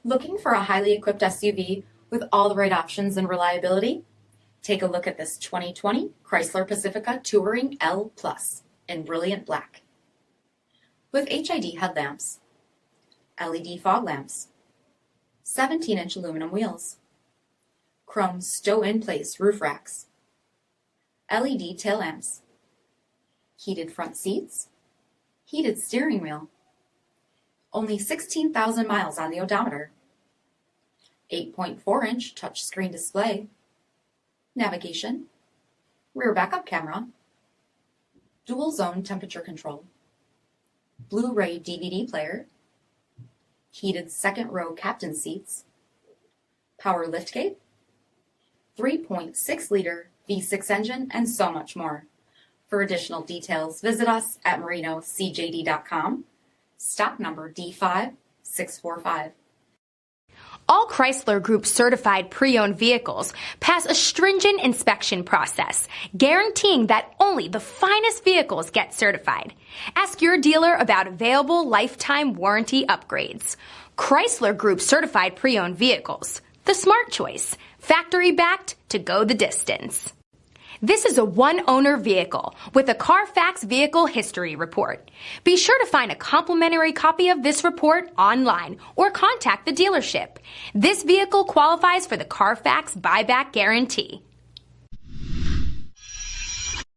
Looking for a highly equipped SUV with all the right options and reliability? Take a look at this 2020 Chrysler Pacifica Touring L Plus in brilliant black. With HID headlamps, LED fog lamps, 17-inch aluminum wheels, chrome stow-in-place roof racks, LED tail lamps, heated front seats, heated steering wheel, only 16,000 miles on the odometer, 8.4-inch touchscreen display, navigation, rear backup camera, dual zone temperature control, Blu-ray DVD player, heated second row captain seats, power liftgate, 3.6-liter V6 engine, and so much more. For additional details, visit us at marinocjd.com. Stock number D5645. All Chrysler Group certified pre-owned vehicles pass a stringent inspection process, guaranteeing that only the finest vehicles get certified. Ask your dealer about available lifetime warranty upgrades. Chrysler Group certified pre-owned vehicles, the smart choice, factory backed to go the distance. This is a one-owner vehicle with a CARFAX vehicle history report. Be sure to find a complimentary copy of this report online or contact the dealership. This vehicle qualifies for the CARFAX buyback guarantee.